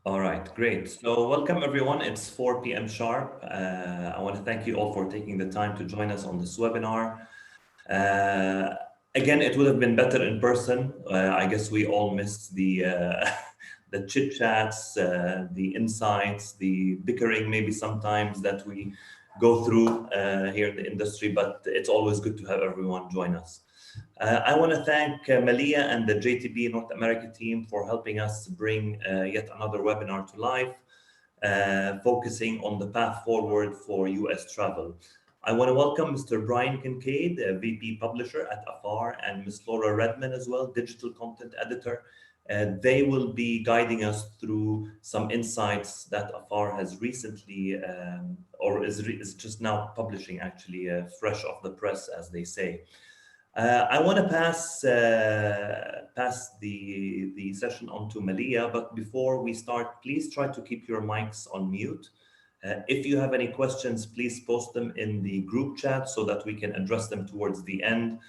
All right, great. So welcome everyone. It's 4 p.m. sharp. I want to thank you all for taking the time to join us on this webinar. Uh, Again, it would have been better in person. I guess we all missed the the chit chats, the insights, the bickering, maybe sometimes that we go through here in the industry. But it's always good to have everyone join us. I want to thank Malia and the JTB North America team for helping us bring yet another webinar to life, focusing on the path forward for US travel. I want to welcome Mr. Brian Kincaid, VP Publisher at AFAR, and Ms. Laura Redman as well, Digital Content Editor. They will be guiding us through some insights that AFAR has recently, or is just now publishing actually, fresh off the press, as they say. I want to pass the session on to Malia, but before we start, please try to keep your mics on mute. If you have any questions, please post them in the group chat so that we can address them towards the end.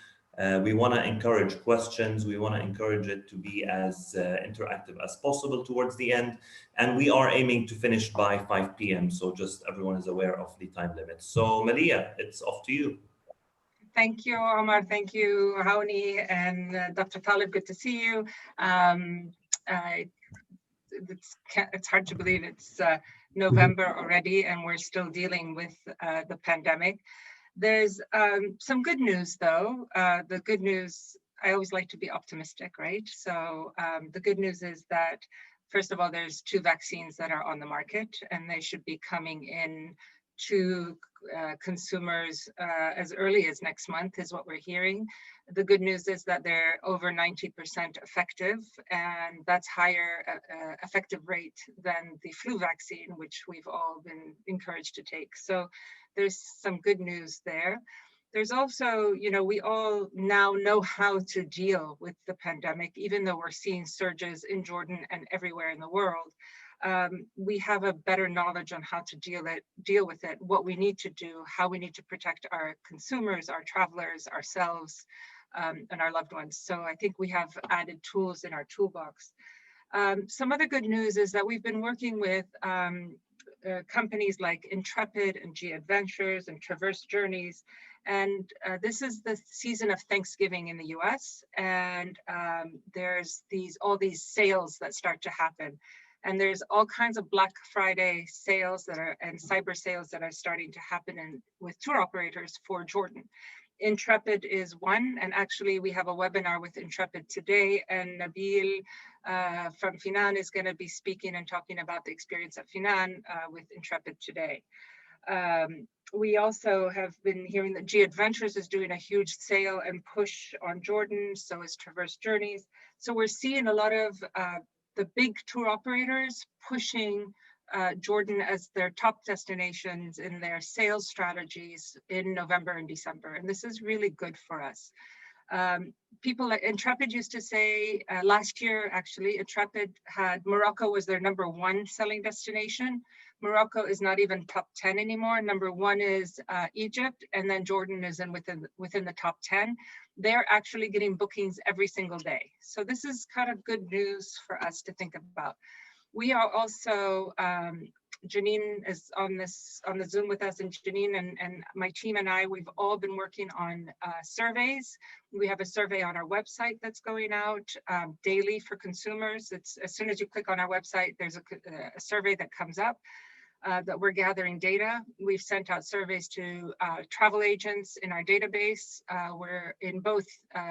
We want to encourage questions. We want to encourage it to be as interactive as possible towards the end. And we are aiming to finish by 5 p.m. So just everyone is aware of the time limit. So Malia, it's off to you. Thank you, Omar. Thank you, Hauni and Dr. Talib. Good to see you. I, it's hard to believe it's November already, and we're still dealing with the pandemic. There's some good news, though. The good news, I always like to be optimistic, right? So the good news is that, first of all, there's 2 vaccines that are on the market, and they should be coming in to consumers as early as next month is what we're hearing. The good news is that they're over 90% effective, and that's higher effective rate than the flu vaccine, which we've all been encouraged to take. So there's some good news there. There's also, we all now know how to deal with the pandemic, even though we're seeing surges in Jordan and everywhere in the world. We have a better knowledge on how to deal with it, what we need to do, how we need to protect our consumers, our travelers, ourselves, and our loved ones. So I think we have added tools in our toolbox. Some other good news is that we've been working with companies like Intrepid and G Adventures and Traverse Journeys. And this is the season of Thanksgiving in the US. And there's all these sales that start to happen. And there's all kinds of Black Friday sales and cyber sales that are starting to happen with tour operators for Jordan. Intrepid is one, and actually we have a webinar with Intrepid today, and Nabil from Finan is going to be speaking and talking about the experience at Finan with Intrepid today. We also have been hearing that G Adventures is doing a huge sale and push on Jordan, so is Traverse Journeys. So we're seeing a lot of the big tour operators pushing Jordan as their top destinations in their sales strategies in November and December. And this is really good for us. People like Intrepid used to say last year, actually, Intrepid had Morocco was their #1 selling destination. Morocco is not even top 10 anymore. #1 is Egypt, and then Jordan is within the top 10. They're actually getting bookings every single day. So this is kind of good news for us to think about. We are also, Janine is on the Zoom with us, and Janine and my team and I, we've all been working on surveys. We have a survey on our website that's going out daily for consumers. It's as soon as you click on our website, there's a survey that comes up. That we're gathering data. We've sent out surveys to travel agents in our database. We're in both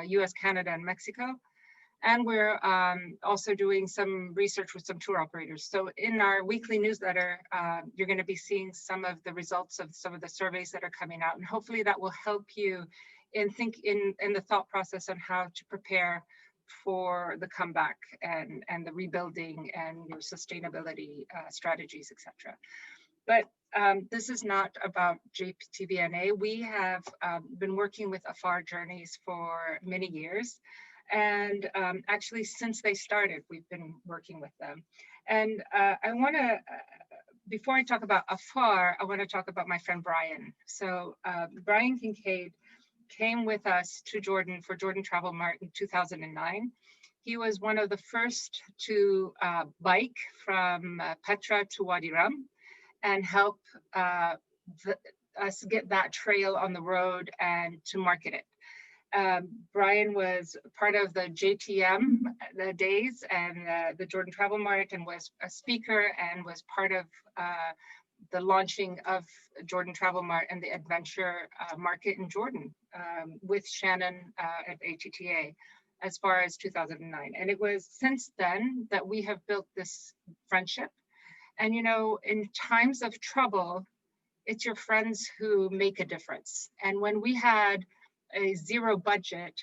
US, Canada, and Mexico. And we're also doing some research with some tour operators. So in our weekly newsletter, you're going to be seeing some of the results of some of the surveys that are coming out. And hopefully that will help you in the thought process on how to prepare for the comeback and the rebuilding and your sustainability strategies, etc. But this is not about JTBNA. We have been working with AFAR Journeys for many years. And actually, since they started, we've been working with them. And I want to, before I talk about AFAR, I want to talk about my friend Brian. So Brian Kincaid came with us to Jordan for Jordan Travel Mart in 2009. He was one of the first to bike from Petra to Wadi Rum and help us get that trail on the road and to market it. Brian was part of the JTM days and the Jordan Travel Mart, and was a speaker and was part of the launching of Jordan Travel Mart and the adventure market in Jordan with Shannon at ATTA as far as 2009. And it was since then that we have built this friendship. And you know, in times of trouble, it's your friends who make a difference. And when we had a zero budget,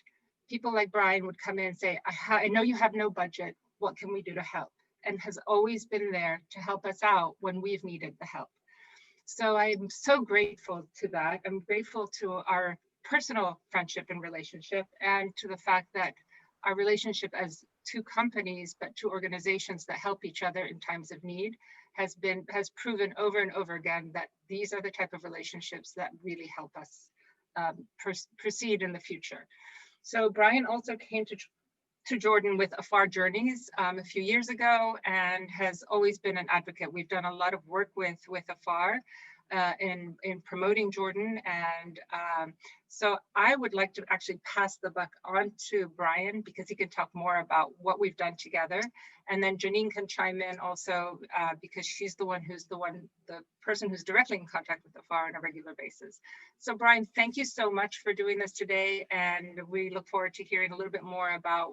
people like Brian would come in and say, I know you have no budget, what can we do to help? And has always been there to help us out when we've needed the help. So I'm so grateful to that. I'm grateful to our personal friendship and relationship, and to the fact that our relationship as two companies, but two organizations that help each other in times of need has proven over and over again that these are the type of relationships that really help us proceed in the future. So Brian also came to Jordan with Afar Journeys a few years ago, and has always been an advocate. We've done a lot of work with Afar in promoting Jordan. And so I would like to actually pass the buck on to Brian, because he can talk more about what we've done together. And then Janine can chime in also, because she's the person who's directly in contact with Afar on a regular basis. So Brian, thank you so much for doing this today. And we look forward to hearing a little bit more about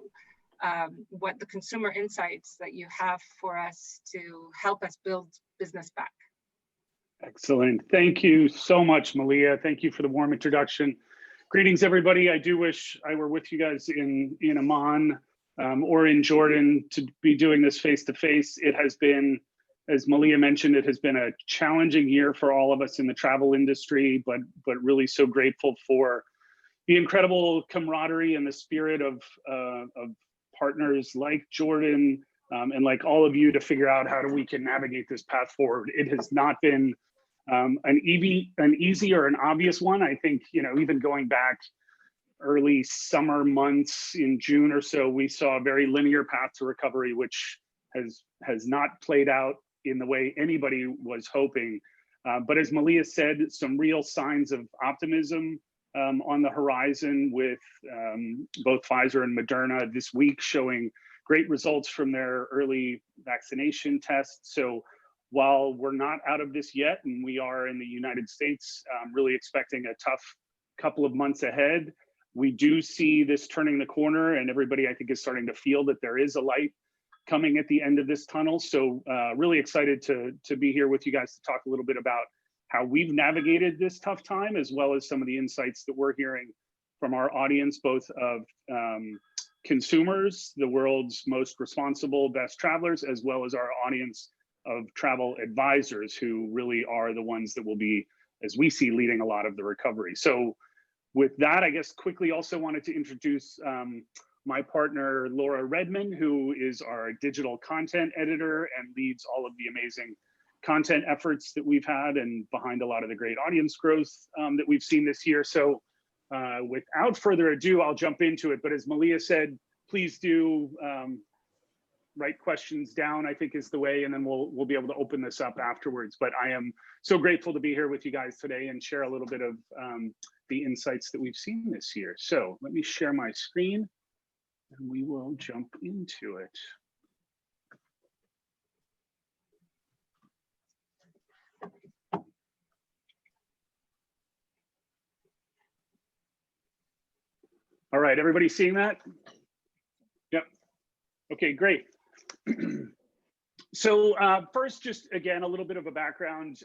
what the consumer insights that you have for us to help us build business back. Excellent. Thank you so much, Malia. Thank you for the warm introduction. Greetings, everybody. I do wish I were with you guys in Amman or in Jordan to be doing this face-to-face. It has been, as Malia mentioned, it has been a challenging year for all of us in the travel industry, but really so grateful for the incredible camaraderie and the spirit of partners like Jordan and like all of you to figure out how we can navigate this path forward. It has not been an easy or an obvious one. I think, you know, even going back early summer months in June or so, we saw a very linear path to recovery, which has not played out in the way anybody was hoping. But as Malia said, some real signs of optimism on the horizon, with both Pfizer and Moderna this week showing great results from their early vaccination tests. So while we're not out of this yet, and we are in the United States really expecting a tough couple of months ahead, we do see this turning the corner, and everybody I think is starting to feel that there is a light coming at the end of this tunnel. So really excited to be here with you guys to talk a little bit about how we've navigated this tough time, as well as some of the insights that we're hearing from our audience, both of consumers, the world's most responsible, best travelers, as well as our audience of travel advisors, who really are the ones that will be, as we see, leading a lot of the recovery. So with that, I guess quickly also wanted to introduce my partner, Laura Redman, who is our digital content editor and leads all of the amazing content efforts that we've had and behind a lot of the great audience growth that we've seen this year. So without further ado, I'll jump into it. But as Malia said, please do write questions down, I think is the way, and then we'll be able to open this up afterwards. But I am so grateful to be here with you guys today and share a little bit of the insights that we've seen this year. So let me share my screen and we will jump into it. All right, everybody seeing that? Yep. Okay, great. So first, just again, a little bit of a background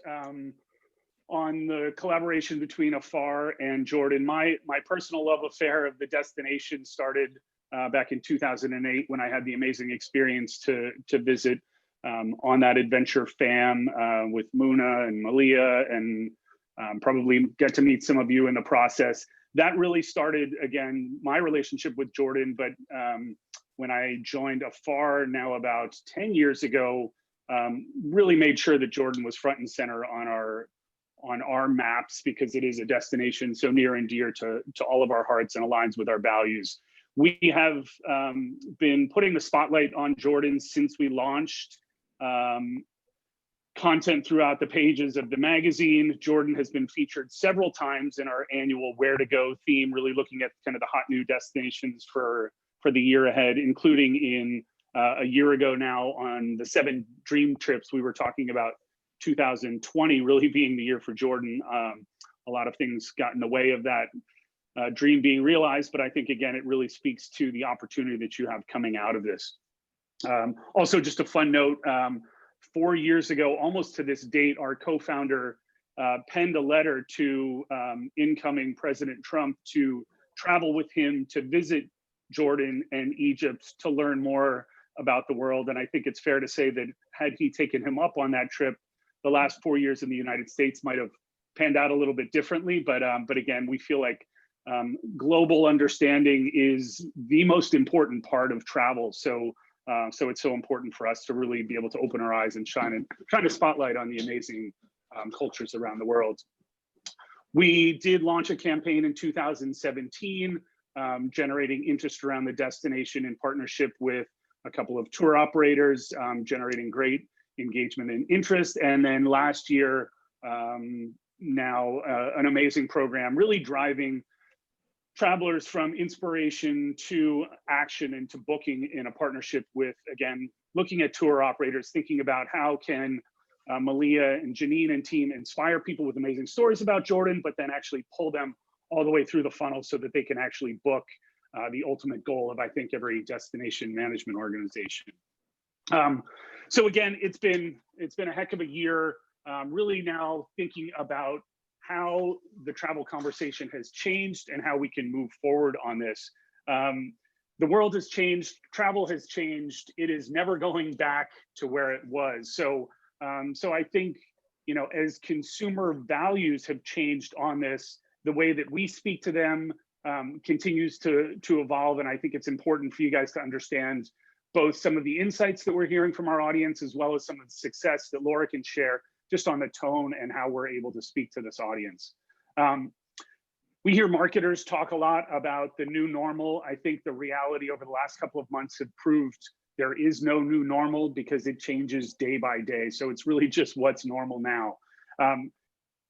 on the collaboration between Afar and Jordan. My personal love affair of the destination started back in 2008 when I had the amazing experience to visit on that adventure fam with Muna and Malia, and probably get to meet some of you in the process. That really started, again, my relationship with Jordan. But when I joined Afar now about 10 years ago, really made sure that Jordan was front and center on on our maps because it is a destination so near and dear to all of our hearts and aligns with our values. We have been putting the spotlight on Jordan since we launched. Content throughout the pages of the magazine. Jordan has been featured several times in our annual Where to Go theme, really looking at kind of the hot new destinations for the year ahead, including in a year ago now on the 7 dream trips. We were talking about 2020 really being the year for Jordan. A lot of things got in the way of that dream being realized, but I think again, it really speaks to the opportunity that you have coming out of this. Also, just a fun note, 4 years ago, almost to this date, our co-founder penned a letter to incoming President Trump to travel with him to visit Jordan and Egypt to learn more about the world. And I think it's fair to say that had he taken him up on that trip, the last 4 years in the United States might have panned out a little bit differently. But again, we feel like global understanding is the most important part of travel. So it's so important for us to really be able to open our eyes and shine a spotlight on the amazing cultures around the world. We did launch a campaign in 2017, generating interest around the destination in partnership with a couple of tour operators, generating great engagement and interest. And then last year, now an amazing program, really driving travelers from inspiration to action and to booking in a partnership with, again, looking at tour operators, thinking about how can Malia and Janine and team inspire people with amazing stories about Jordan, but then actually pull them all the way through the funnel so that they can actually book the ultimate goal of, I think, every destination management organization. So again, it's been a heck of a year, really now thinking about how the travel conversation has changed and how we can move forward on this. The world has changed, travel has changed. It is never going back to where it was. So I think, you know, as consumer values have changed on this, the way that we speak to them continues to evolve. And I think it's important for you guys to understand both some of the insights that we're hearing from our audience, as well as some of the success that Laura can share just on the tone and how we're able to speak to this audience. We hear marketers talk a lot about the new normal. I think the reality over the last couple of months have proved there is no new normal because it changes day by day. So it's really just what's normal now.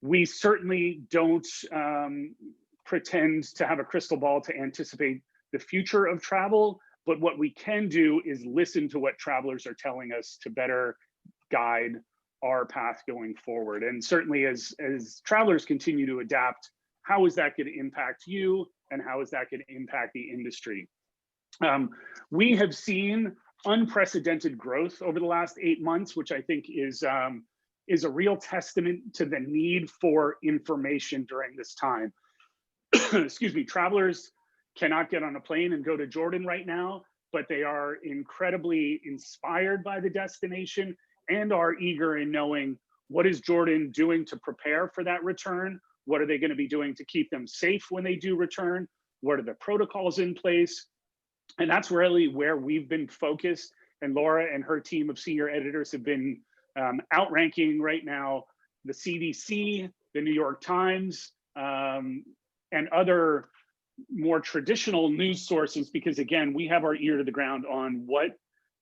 We certainly don't pretend to have a crystal ball to anticipate the future of travel, but what we can do is listen to what travelers are telling us to better guide our path going forward. And certainly as travelers continue to adapt, how is that going to impact you and how is that going to impact the industry? We have seen unprecedented growth over the last 8 months, which I think is a real testament to the need for information during this time. Excuse me, travelers cannot get on a plane and go to Jordan right now, but they are incredibly inspired by the destination and are eager in knowing what is Jordan doing to prepare for that return? What are they going to be doing to keep them safe when they do return? What are the protocols in place? And that's really where we've been focused. And Laura and her team of senior editors have been outranking right now the CDC, the New York Times, and other more traditional news sources, because again, we have our ear to the ground on what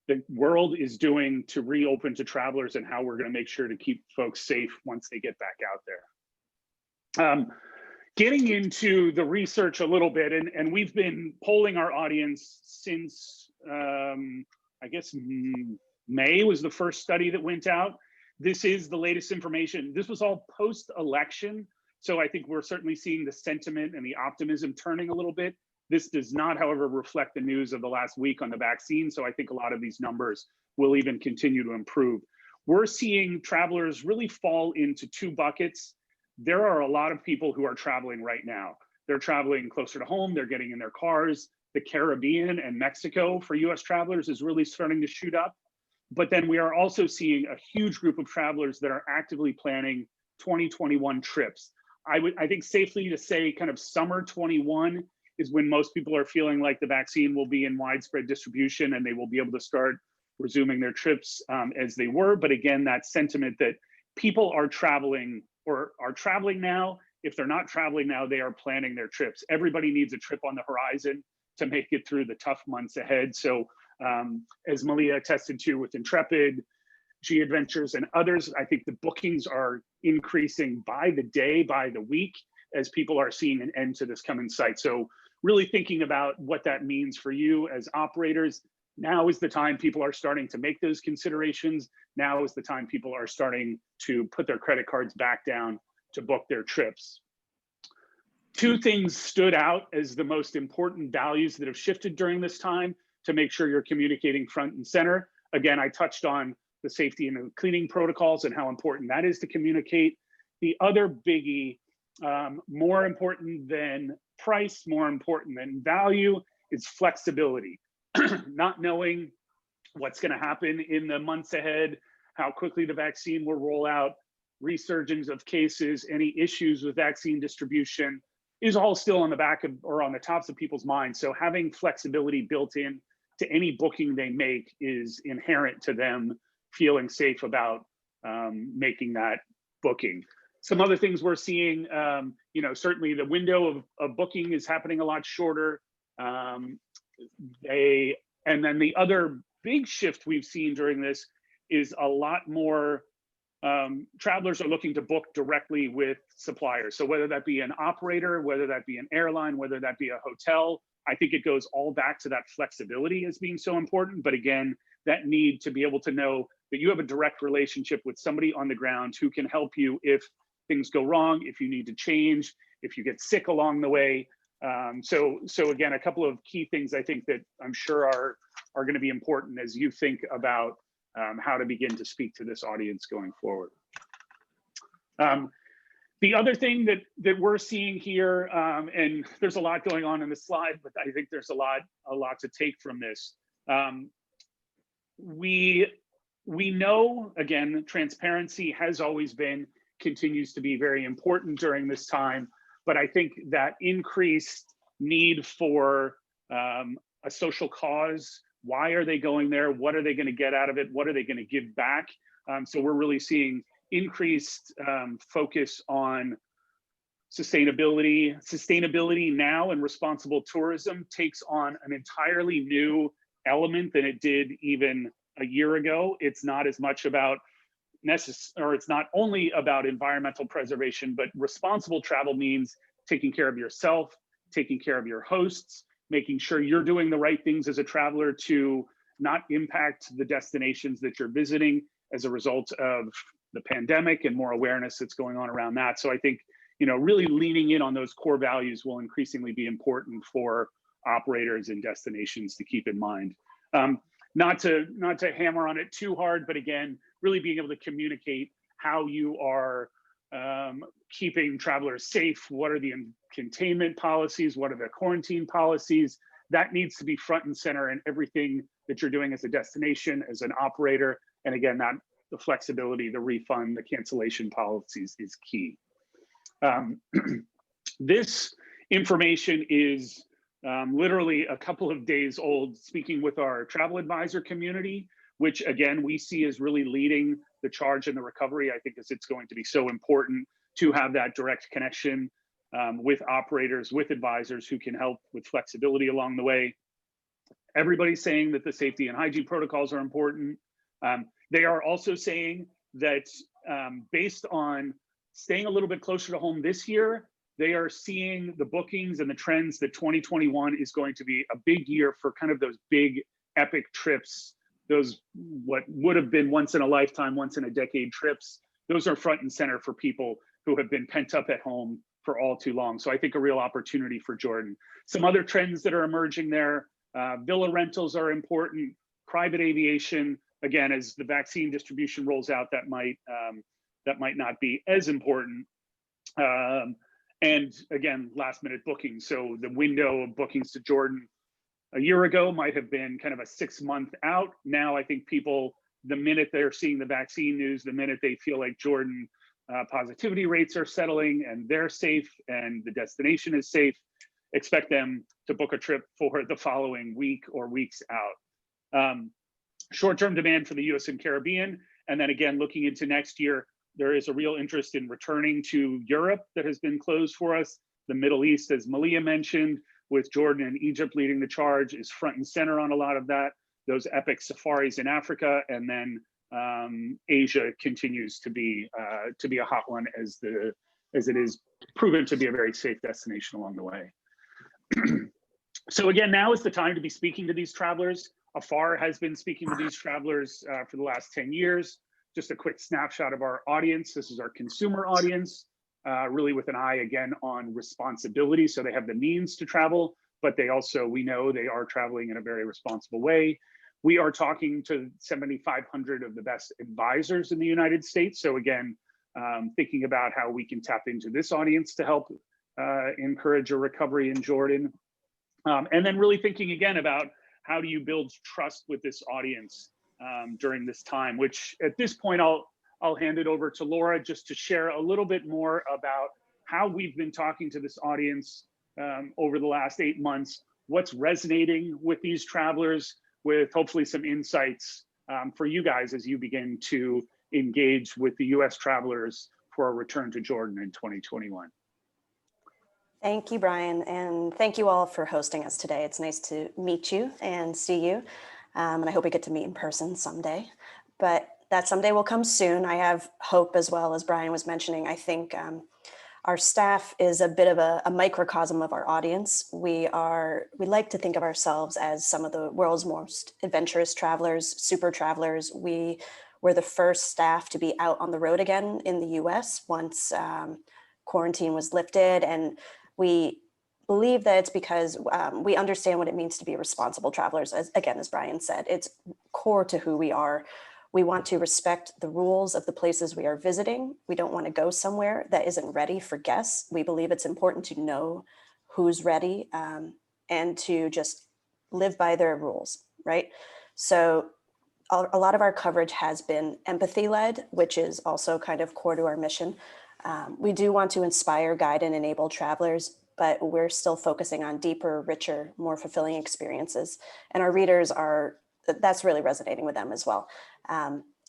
the world is doing to reopen to travelers and how we're going to make sure to keep folks safe once they get back out there. Getting into the research a little bit, and we've been polling our audience since, I guess, May was the first study that went out. This is the latest information. This was all post-election. So I think we're certainly seeing the sentiment and the optimism turning a little bit. This does not, however, reflect the news of the last week on the vaccine. So I think a lot of these numbers will even continue to improve. We're seeing travelers really fall into 2 buckets. There are a lot of people who are traveling right now. They're traveling closer to home. They're getting in their cars. The Caribbean and Mexico for US travelers is really starting to shoot up. But then we are also seeing a huge group of travelers that are actively planning 2021 trips. I think safely to say kind of summer 21 is when most people are feeling like the vaccine will be in widespread distribution and they will be able to start resuming their trips as they were. But again, that sentiment that people are traveling or are traveling now. If they're not traveling now, they are planning their trips. Everybody needs a trip on the horizon to make it through the tough months ahead. So as Malia attested to with Intrepid, G Adventures, and others, I think the bookings are increasing by the day, by the week, as people are seeing an end to this coming site. So really thinking about what that means for you as operators. Now is the time people are starting to make those considerations. Now is the time people are starting to put their credit cards back down to book their trips. Two things stood out as the most important values that have shifted during this time to make sure you're communicating front and center. Again, I touched on the safety and the cleaning protocols and how important that is to communicate. The other biggie, more important than price, more important than value, is flexibility. Not knowing what's going to happen in the months ahead, how quickly the vaccine will roll out, resurgence of cases, any issues with vaccine distribution is all still on the back of, or on the tops of people's minds. So having flexibility built in to any booking they make is inherent to them feeling safe about making that booking. Some other things we're seeing, certainly the window of booking is happening a lot shorter. And then the other big shift we've seen during this is a lot more travelers are looking to book directly with suppliers. So whether that be an operator, whether that be an airline, whether that be a hotel, I think it goes all back to that flexibility as being so important. But again, that need to be able to know that you have a direct relationship with somebody on the ground who can help you if things go wrong, if you need to change, if you get sick along the way. So again, a couple of key things I think that I'm sure are going to be important as you think about how to begin to speak to this audience going forward. The other thing that we're seeing here, and there's a lot going on in this slide, but I think there's a lot to take from this. We know, again, transparency has always been, continues to be very important during this time, but I think that increased need for a social cause. Why are they going there? What are they going to get out of it? What are they going to give back? So we're really seeing increased focus on sustainability. Sustainability now and responsible tourism takes on an entirely new element than it did even a year ago. It's not as much about it's not only about environmental preservation, but responsible travel means taking care of yourself, taking care of your hosts, making sure you're doing the right things as a traveler to not impact the destinations that you're visiting as a result of the pandemic and more awareness that's going on around that. So I think, really leaning in on those core values will increasingly be important for operators and destinations to keep in mind. Not to hammer on it too hard, but again, really being able to communicate how you are keeping travelers safe. What are the containment policies? What are the quarantine policies? That needs to be front and center in everything that you're doing as a destination, as an operator. And again, the flexibility, the refund, the cancellation policies is key. This information is literally a couple of days old, speaking with our travel advisor community, which again, we see as really leading the charge in the recovery. I think it's going to be so important to have that direct connection with operators, with advisors who can help with flexibility along the way. Everybody's saying that the safety and hygiene protocols are important. They are also saying that based on staying a little bit closer to home this year, they are seeing the bookings and the trends that 2021 is going to be a big year for kind of those big epic trips, those what would have been once in a lifetime, once in a decade trips. Those are front and center for people who have been pent up at home for all too long. So I think a real opportunity for Jordan. Some other trends that are emerging there, villa rentals are important, private aviation, again, as the vaccine distribution rolls out, that might not be as important. And again, last minute bookings. So the window of bookings to Jordan a year ago might have been kind of a 6 month out. Now I think people, the minute they're seeing the vaccine news, the minute they feel like Jordan positivity rates are settling and they're safe and the destination is safe, expect them to book a trip for the following week or weeks out. Short-term demand for the US and Caribbean. And then again, looking into next year, There is a real interest in returning to Europe that has been closed for us. The Middle East, as Malia mentioned, with Jordan and Egypt leading the charge, is front and center on a lot of that. Those epic safaris in Africa, and then Asia continues to be a hot one as it is proven to be a very safe destination along the way. So again, now is the time to be speaking to these travelers. Afar has been speaking to these travelers for the last 10 years. Just a quick snapshot of our audience. This is our consumer audience, really with an eye again on responsibility. So they have the means to travel, but they also, we know they are traveling in a very responsible way. We are talking to 7,500 of the best advisors in the United States. So again, thinking about how we can tap into this audience to help encourage a recovery in Jordan. And then really thinking again about how do you build trust with this audience during this time, which at this point, I'll hand it over to Laura just to share a little bit more about how we've been talking to this audience over the last 8 months, what's resonating with these travelers, with hopefully some insights for you guys as you begin to engage with the US travelers for a return to Jordan in 2021. Thank you, Brian, and thank you all for hosting us today. It's nice to meet you and see you, and I hope we get to meet in person someday, but that someday will come soon. I have hope as well, as Brian was mentioning. I think our staff is a bit of a microcosm of our audience. We like to think of ourselves as some of the world's most adventurous travelers, super travelers. We were the first staff to be out on the road again in the US once quarantine was lifted, and we believe that it's because we understand what it means to be responsible travelers. As Brian said, it's core to who we are. We want to respect the rules of the places we are visiting. We don't want to go somewhere that isn't ready for guests. We believe it's important to know who's ready and to just live by their rules, right? So a lot of our coverage has been empathy-led, which is also kind of core to our mission. We do want to inspire, guide, and enable travelers, but we're still focusing on deeper, richer, more fulfilling experiences. And our readers that's really resonating with them as well.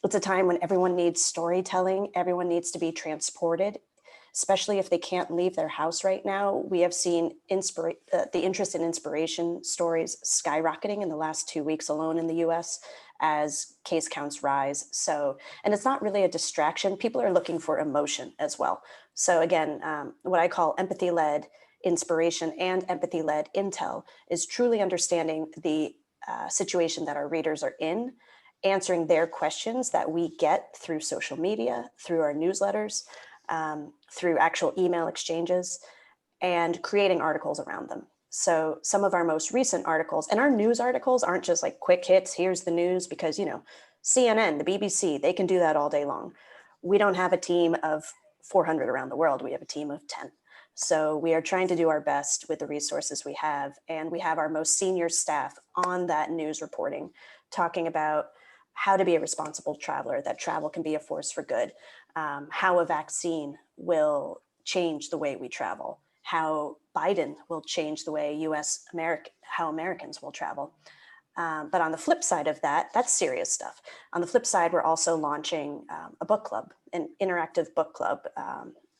It's a time when everyone needs storytelling. Everyone needs to be transported, especially if they can't leave their house right now. We have seen the interest in inspiration stories skyrocketing in the last 2 weeks alone in the US as case counts rise. So, and it's not really a distraction. People are looking for emotion as well. So again, what I call empathy-led inspiration and empathy-led intel is truly understanding the situation that our readers are in, answering their questions that we get through social media, through our newsletters, through actual email exchanges, and creating articles around them. So some of our most recent articles, and our news articles aren't just like quick hits, here's the news, because, you know, CNN, the BBC, they can do that all day long. We don't have a team of 400 around the world. We have a team of 10. So we are trying to do our best with the resources we have. And we have our most senior staff on that news reporting, talking about how to be a responsible traveler, that travel can be a force for good, how a vaccine will change the way we travel, how Biden will change the way how Americans will travel. But on the flip side of that, that's serious stuff. On the flip side, we're also launching a book club, an interactive book club.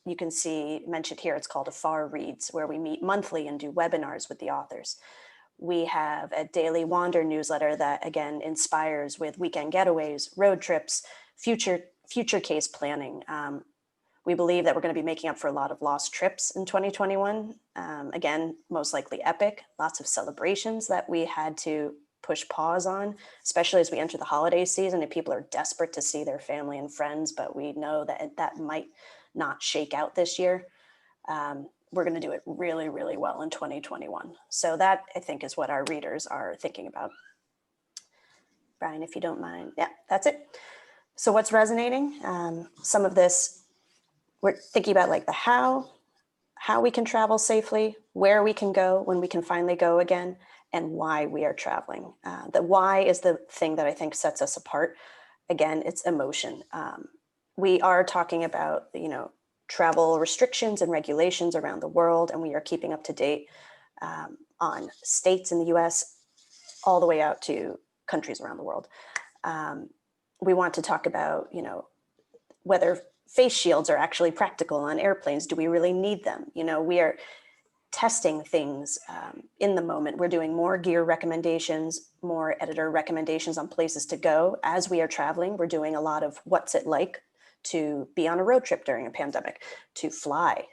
You can see mentioned here, it's called Afar Reads, where we meet monthly and do webinars with the authors. We have a daily Wander newsletter that, again, inspires with weekend getaways, road trips, future case planning. We believe that we're going to be making up for a lot of lost trips in 2021. Again, most likely epic, lots of celebrations that we had to push pause on, especially as we enter the holiday season and people are desperate to see their family and friends, but we know that that might not shake out this year. We're going to do it really, really well in 2021. So that, I think, is what our readers are thinking about. Brian, if you don't mind. Yeah, that's it. So what's resonating? Some of this, we're thinking about like the how we can travel safely, where we can go when we can finally go again, and why we are traveling. The why is the thing that I think sets us apart. Again, it's emotion. We are talking about, you know, travel restrictions and regulations around the world, and we are keeping up to date on states in the US all the way out to countries around the world. We want to talk about, you know, whether face shields are actually practical on airplanes? Do we really need them? You know, we are testing things in the moment. We're doing more gear recommendations, more editor recommendations on places to go. As we are traveling, we're doing a lot of what's it like to be on a road trip during a pandemic, to fly.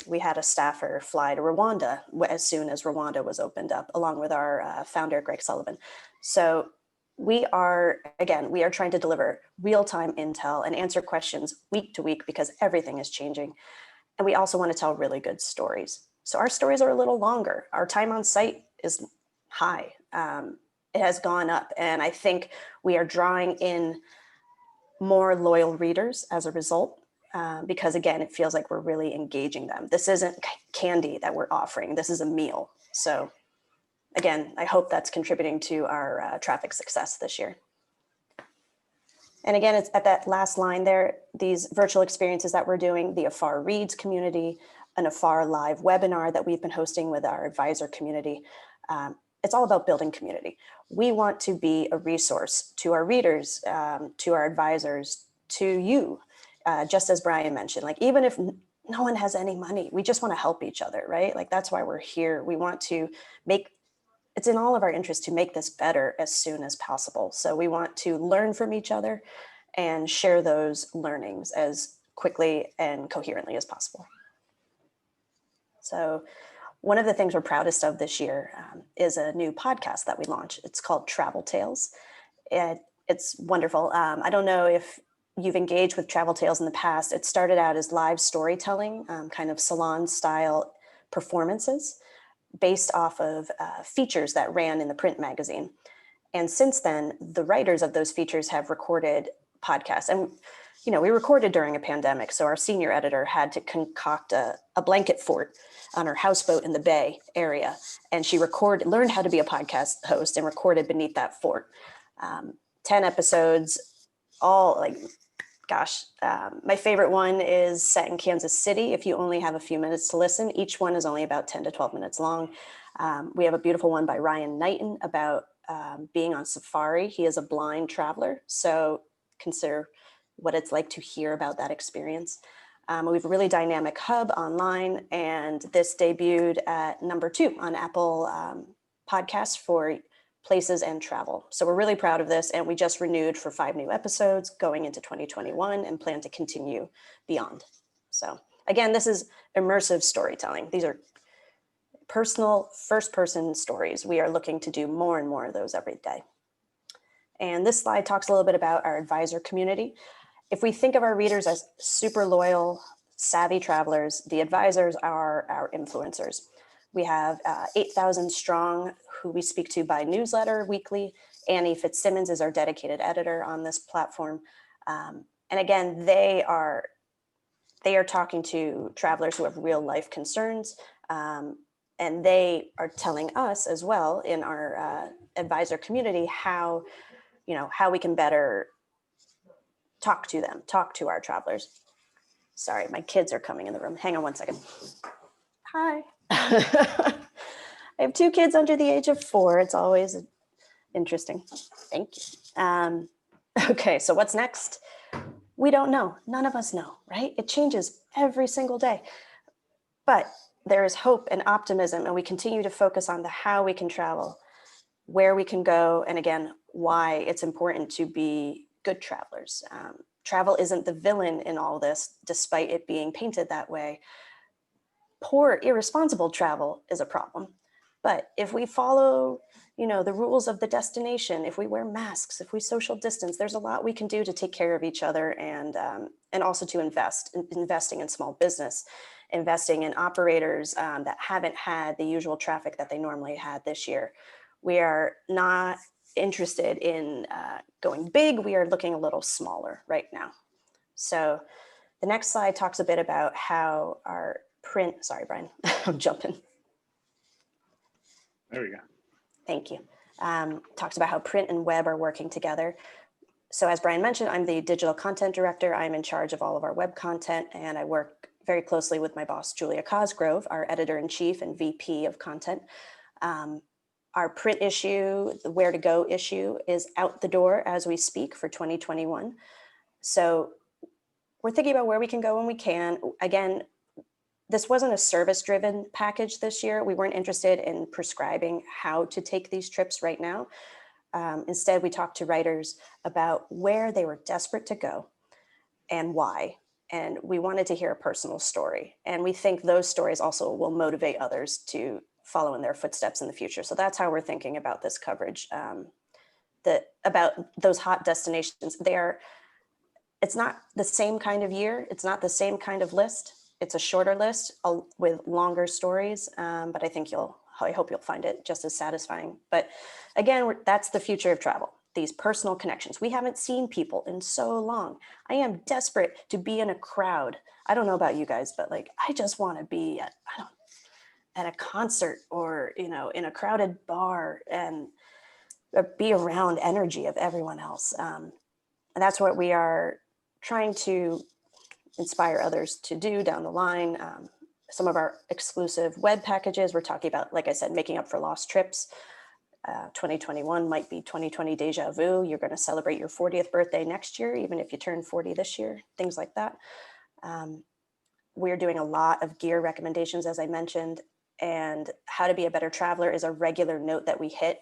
We had a staffer fly to Rwanda as soon as Rwanda was opened up, along with our founder, Greg Sullivan. So we are trying to deliver real-time intel and answer questions week to week because everything is changing. And we also want to tell really good stories. So our stories are a little longer. Our time on site is high. It has gone up. And I think we are drawing in more loyal readers as a result, because again, it feels like we're really engaging them. This isn't candy that we're offering. This is a meal. So again, I hope that's contributing to our traffic success this year. And again, it's at that last line there, these virtual experiences that we're doing, the AFAR Reads community, an AFAR live webinar that we've been hosting with our advisor community. It's all about building community. We want to be a resource to our readers, to our advisors, to you, just as Brian mentioned, like even if no one has any money, we just want to help each other, right? Like that's why we're here. We want to it's in all of our interest to make this better as soon as possible. So we want to learn from each other and share those learnings as quickly and coherently as possible. So one of the things we're proudest of this year is a new podcast that we launched. It's called Travel Tales. It's wonderful. I don't know if you've engaged with Travel Tales in the past. It started out as live storytelling, kind of salon style performances based off of features that ran in the print magazine. And since then, the writers of those features have recorded podcasts. And, you know, we recorded during a pandemic. So our senior editor had to concoct a blanket fort on her houseboat in the Bay area. And she learned how to be a podcast host and recorded beneath that fort. 10 episodes, all like, gosh, my favorite one is set in Kansas City. If you only have a few minutes to listen, each one is only about 10 to 12 minutes long. We have a beautiful one by Ryan Knighton about being on safari. He is a blind traveler, so consider what it's like to hear about that experience. We have a really dynamic hub online, and this debuted at #2 on Apple Podcasts for places and travel. So we're really proud of this, and we just renewed for 5 new episodes going into 2021 and plan to continue beyond. So again, this is immersive storytelling. These are personal first-person stories. We are looking to do more and more of those every day. And this slide talks a little bit about our advisor community. If we think of our readers as super loyal, savvy travelers, the advisors are our influencers. We have 8,000 strong who we speak to by newsletter weekly. Annie Fitzsimmons is our dedicated editor on this platform. And again, they are talking to travelers who have real life concerns. And they are telling us as well in our advisor community how we can better talk to them, talk to our travelers. Sorry, my kids are coming in the room. Hang on one second. Hi. I have 2 kids under the age of 4. It's always interesting. Thank you. Okay, so what's next? We don't know. None of us know, right? It changes every single day. But there is hope and optimism, and we continue to focus on the how we can travel, where we can go, and again, why it's important to be good travelers. Travel isn't the villain in all this, despite it being painted that way. Poor, irresponsible travel is a problem. But if we follow, the rules of the destination, if we wear masks, if we social distance, there's a lot we can do to take care of each other and also to investing in small business, investing in operators that haven't had the usual traffic that they normally had this year. We are not interested in going big. We are looking a little smaller right now. So the next slide talks a bit about how our print, sorry, Brian, I'm jumping. There we go. Thank you. Talks about how print and web are working together. So as Brian mentioned, I'm the digital content director. I'm in charge of all of our web content, and I work very closely with my boss, Julia Cosgrove, our editor-in-chief and VP of content. Our print issue, the Where to Go issue, is out the door as we speak for 2021. So we're thinking about where we can go when we can. Again, this wasn't a service-driven package this year. We weren't interested in prescribing how to take these trips right now. Instead, we talked to writers about where they were desperate to go and why. And we wanted to hear a personal story. And we think those stories also will motivate others to follow in their footsteps in the future. So that's how we're thinking about this coverage. About those hot destinations, it's not the same kind of year. It's not the same kind of list. It's a shorter list with longer stories, but I hope you'll find it just as satisfying. But again, that's the future of travel, these personal connections. We haven't seen people in so long. I am desperate to be in a crowd. I don't know about you guys, but like, I just want to be at a concert or, in a crowded bar and be around energy of everyone else. And that's what we are trying to inspire others to do down the line. Some of our exclusive web packages, we're talking about, like I said, making up for lost trips. 2021 might be 2020 deja vu. You're going to celebrate your 40th birthday next year, even if you turn 40 this year, things like that. We're doing a lot of gear recommendations, as I mentioned, and how to be a better traveler is a regular note that we hit.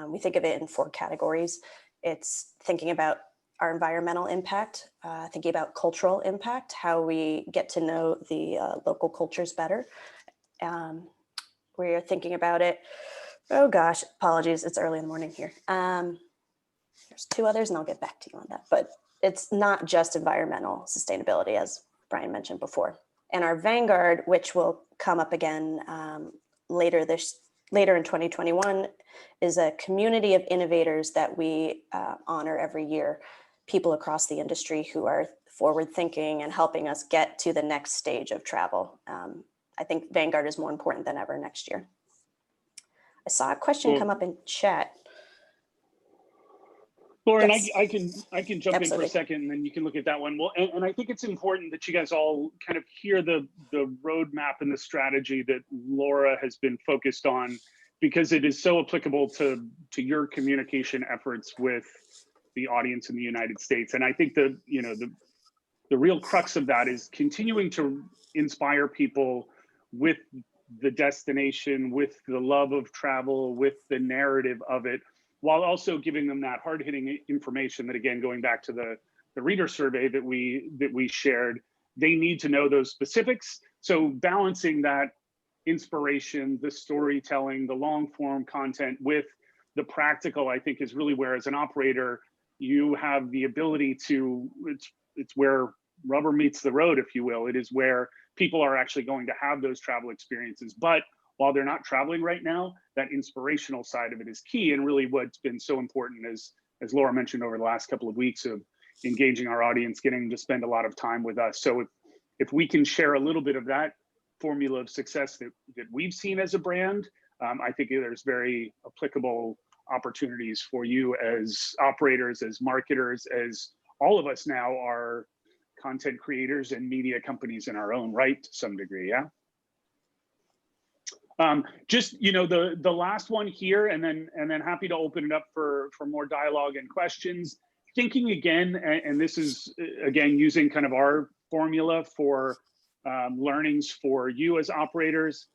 We think of it in 4 categories. It's thinking about our environmental impact, thinking about cultural impact, how we get to know the local cultures better. We're thinking about it. Oh gosh, apologies, it's early in the morning here. There's 2 others and I'll get back to you on that, but it's not just environmental sustainability, as Brian mentioned before. And our Vanguard, which will come up again later in 2021, is a community of innovators that we honor every year, people across the industry who are forward thinking and helping us get to the next stage of travel. I think Vanguard is more important than ever next year. I saw a question come up in chat. Lauren, Yes. I can jump in for a second, and then you can look at that one. Well, and I think it's important that you guys all kind of hear the roadmap and the strategy that Laura has been focused on, because it is so applicable to your communication efforts with the audience in the United States. And I think the real crux of that is continuing to inspire people with the destination, with the love of travel, with the narrative of it, while also giving them that hard-hitting information that, again, going back to the reader survey that we shared, they need to know those specifics. So balancing that inspiration, the storytelling, the long-form content with the practical, I think, is really where, as an operator, you have the ability to, it's where rubber meets the road, if you will. It is where people are actually going to have those travel experiences. But while they're not traveling right now, that inspirational side of it is key. And really what's been so important, as Laura mentioned, over the last couple of weeks of engaging our audience, getting to spend a lot of time with us. So if we can share a little bit of that formula of success that we've seen as a brand, I think there's very applicable opportunities for you as operators, as marketers, as all of us now are content creators and media companies in our own right to some degree. Yeah. Just, the last one here, and then happy to open it up for more dialogue and questions. Thinking again, and this is again using kind of our formula for learnings for you as operators.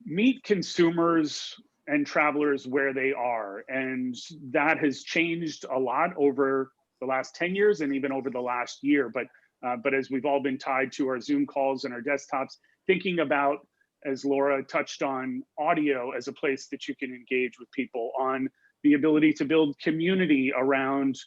Meet consumers and travelers where they are, and that has changed a lot over the last 10 years and even over the last year. But as we've all been tied to our Zoom calls and our desktops, thinking about, as Laura touched on, audio as a place that you can engage with people, on the ability to build community around,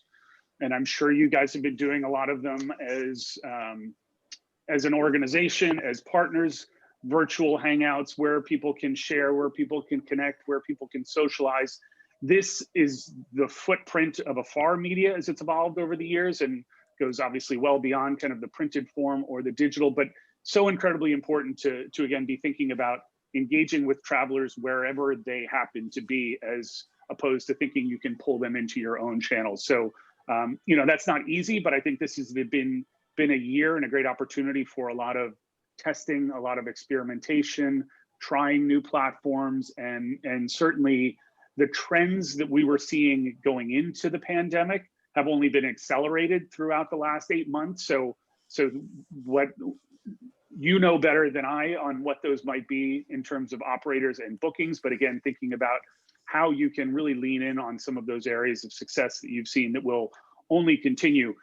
and I'm sure you guys have been doing a lot of them as an organization, as partners, virtual hangouts where people can share, where people can connect, where people can socialize. This is the footprint of Afar Media as it's evolved over the years, and goes obviously well beyond kind of the printed form or the digital, but so incredibly important to again be thinking about engaging with travelers wherever they happen to be, as opposed to thinking you can pull them into your own channels. So that's not easy, but I think this has been a year and a great opportunity for a lot of testing, a lot of experimentation, trying new platforms, and certainly the trends that we were seeing going into the pandemic have only been accelerated throughout the last 8 months. So So what you know better than I on what those might be in terms of operators and bookings, but again, thinking about how you can really lean in on some of those areas of success that you've seen that will only continue.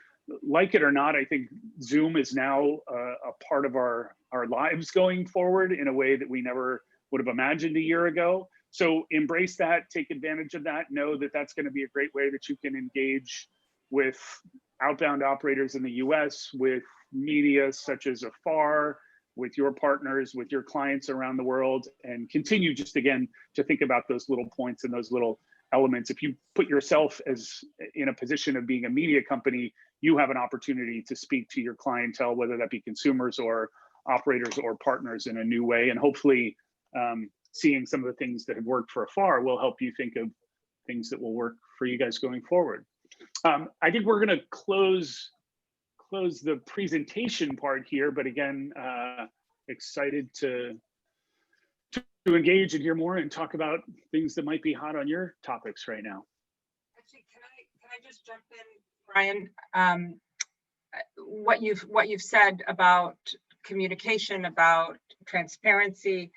Like it or not, I think Zoom is now a part of our lives going forward in a way that we never would have imagined a year ago. So embrace that, take advantage of that, know that that's going to be a great way that you can engage with outbound operators in the US, with media such as Afar, with your partners, with your clients around the world, and continue just again to think about those little points and those little elements. If you put yourself as in a position of being a media company, you have an opportunity to speak to your clientele, whether that be consumers or operators or partners in a new way. And hopefully seeing some of the things that have worked for Afar will help you think of things that will work for you guys going forward. I think we're going to close the presentation part here, but again, excited to engage and hear more and talk about things that might be hot on your topics right now. Actually, can I just jump in, Brian? What you've said about communication, about transparency,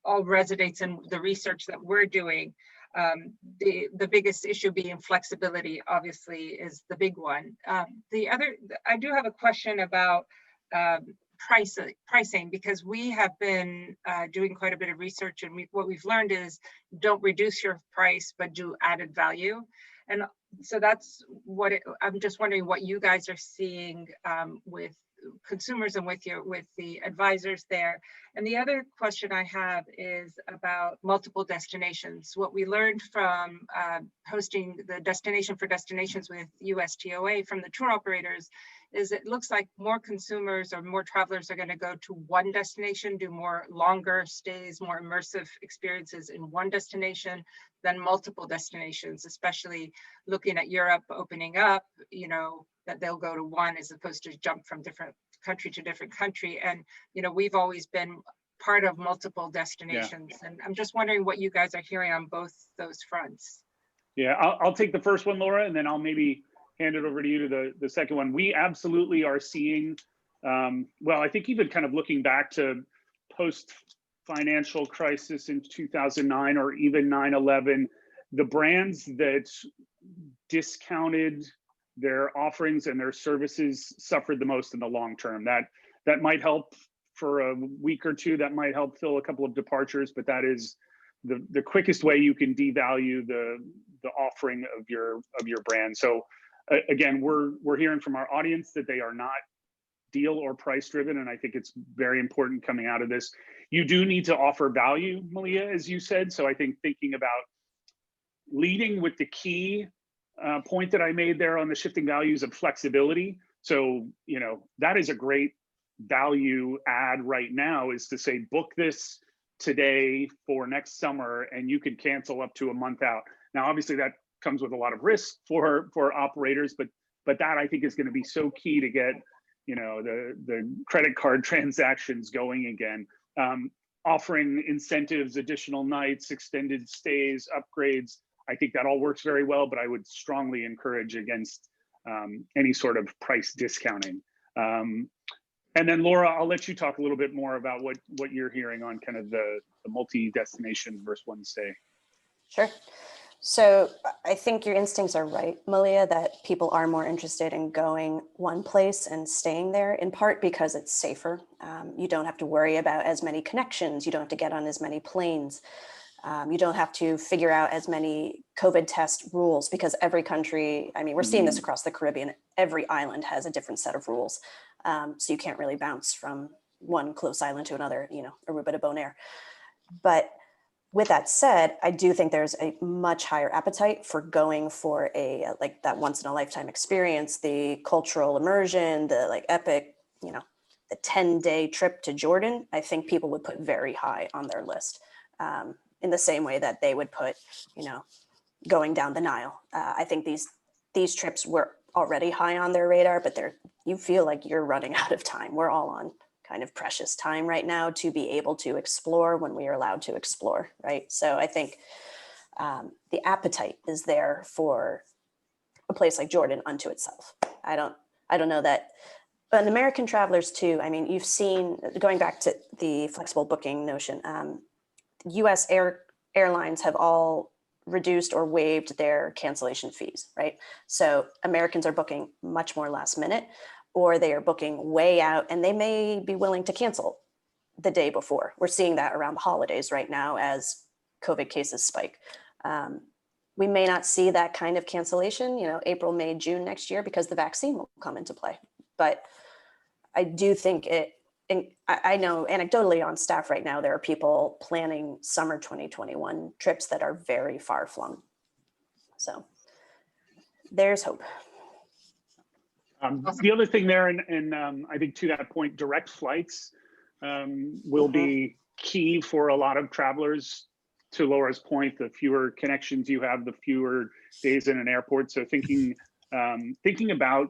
all resonates in the research that we're doing. The biggest issue being flexibility, obviously, is the big one. I do have a question about pricing, because we have been doing quite a bit of research, and what we've learned is don't reduce your price, but do added value. And so that's what I'm just wondering what you guys are seeing with consumers and with the advisors there. And the other question I have is about multiple destinations. What we learned from hosting the Destination for Destinations with USTOA from the tour operators is it looks like more consumers or more travelers are going to go to one destination, do more longer stays, more immersive experiences in one destination than multiple destinations, especially looking at Europe opening up, you know, that they'll go to one as opposed to jump from different country to different country. And, you know, we've always been part of multiple destinations. Yeah. And I'm just wondering what you guys are hearing on both those fronts. Yeah, I'll take the first one, Laura, and then I'll maybe hand it over to you to the second one. We absolutely are seeing, well, I think even kind of looking back to post-financial crisis in 2009 or even 9/11, the brands that discounted their offerings and their services suffered the most in the long term. That might help for a week or two, that might help fill a couple of departures, but that is the quickest way you can devalue the offering of your brand. So again, we're hearing from our audience that they are not deal or price driven, and I think it's very important coming out of this. You do need to offer value, Malia, as you said. So I think thinking about leading with the key point that I made there on the shifting values of flexibility. So, you know, that is a great value add right now, is to say, book this today for next summer and you could cancel up to a month out. Now, obviously that comes with a lot of risk for operators, but that I think is going to be so key to get, you know, the credit card transactions going again. Offering incentives, additional nights, extended stays, upgrades. I think that all works very well, but I would strongly encourage against any sort of price discounting. And then Laura, I'll let you talk a little bit more about what you're hearing on kind of the multi-destination versus one stay. Sure. So I think your instincts are right, Malia, that people are more interested in going one place and staying there, in part because it's safer. You don't have to worry about as many connections. You don't have to get on as many planes. You don't have to figure out as many COVID test rules, because every country, I mean, we're seeing this across the Caribbean, every island has a different set of rules. So you can't really bounce from one close island to another, you know, Aruba to Bonaire. But with that said, I do think there's a much higher appetite for going for a, like that once in a lifetime experience, the cultural immersion, the like epic, you know, the 10-day trip to Jordan. I think people would put very high on their list. In the same way that they would put, you know, going down the Nile. I think these trips were already high on their radar, but you feel like you're running out of time. We're all on kind of precious time right now to be able to explore when we are allowed to explore, right? So I think the appetite is there for a place like Jordan unto itself. I don't know that But American travelers too, I mean, you've seen, going back to the flexible booking notion, US airlines have all reduced or waived their cancellation fees, right? So Americans are booking much more last minute, or they are booking way out, and they may be willing to cancel the day before. We're seeing that around the holidays right now as COVID cases spike. We may not see that kind of cancellation, April, May, June next year, because the vaccine will come into play. But I do think I know anecdotally on staff right now, there are people planning summer 2021 trips that are very far flung. So there's hope. The other thing there, and I think to that point, direct flights will be key for a lot of travelers. To Laura's point, the fewer connections you have, the fewer days in an airport. So thinking about,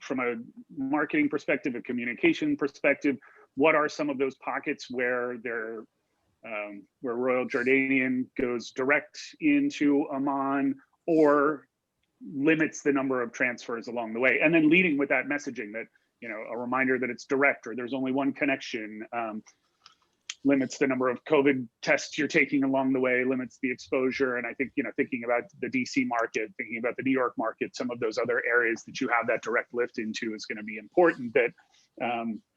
from a marketing perspective, a communication perspective, what are some of those pockets where where Royal Jordanian goes direct into Amman or limits the number of transfers along the way, and then leading with that messaging that, a reminder that it's direct, or there's only one connection, limits the number of COVID tests you're taking along the way, limits the exposure. And I think, thinking about the DC market, thinking about the New York market, some of those other areas that you have that direct lift into is going to be important. That,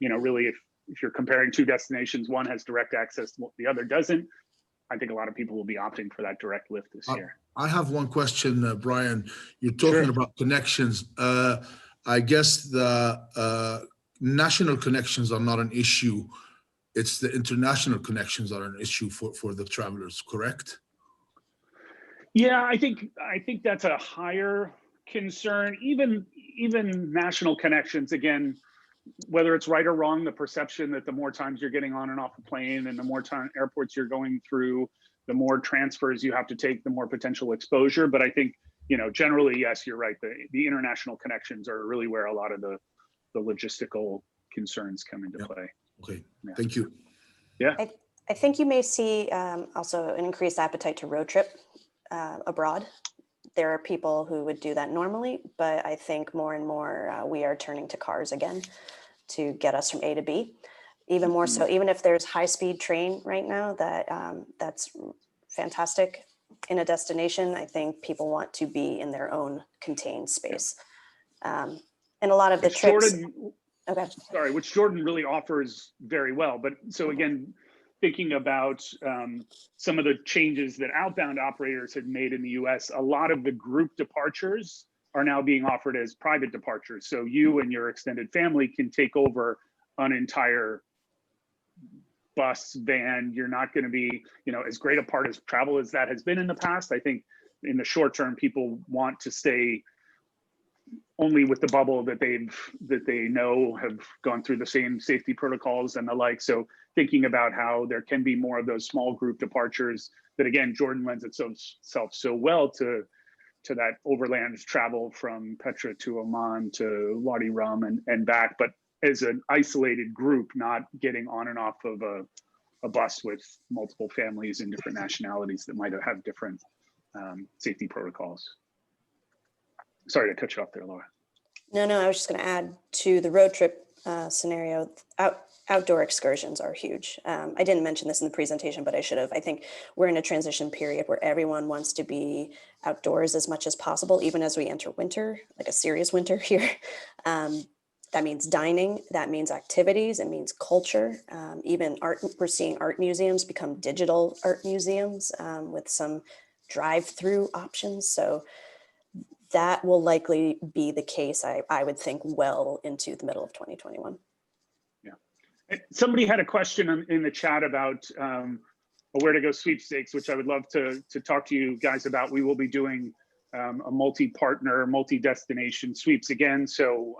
really, if you're comparing two destinations, one has direct access, the other doesn't. I think a lot of people will be opting for that direct lift this year. I have one question, Brian. You're talking about connections. I guess the national connections are not an issue. It's the international connections are an issue for the travelers, correct? Yeah, I think that's a higher concern. Even national connections, again, whether it's right or wrong, the perception that the more times you're getting on and off a plane and the more airports you're going through, the more transfers you have to take, the more potential exposure. But I think, generally, yes, you're right. The international connections are really where a lot of the logistical concerns come into play. Okay, yeah. Thank you. Yeah. I think you may see also an increased appetite to road trip abroad. There are people who would do that normally, but I think more and more we are turning to cars again to get us from A to B. Even more so, even if there's high-speed train right now, that's fantastic in a destination. I think people want to be in their own contained space. And a lot of the trips. Okay. Sorry, which Jordan really offers very well. But so again, thinking about some of the changes that outbound operators have made in the US, a lot of the group departures are now being offered as private departures. So you and your extended family can take over an entire bus, van. You're not going to be, as great a part of travel as that has been in the past. I think in the short term, people want to stay only with the bubble that they know have gone through the same safety protocols and the like. So thinking about how there can be more of those small group departures that, again, Jordan lends itself so well to that overland travel from Petra to Amman to Wadi Rum and back, but as an isolated group, not getting on and off of a bus with multiple families and different nationalities that might have different safety protocols. Sorry to cut you off there, Laura. No, I was just going to add to the road trip scenario. Outdoor excursions are huge. I didn't mention this in the presentation, but I should have. I think we're in a transition period where everyone wants to be outdoors as much as possible, even as we enter winter, like a serious winter here. That means dining, that means activities, it means culture, even art. We're seeing art museums become digital art museums with some drive-through options. So that will likely be the case, I would think, well into the middle of 2021. Yeah. Somebody had a question in the chat about a Where to Go sweepstakes, which I would love to talk to you guys about. We will be doing a multi-partner, multi-destination sweeps again. So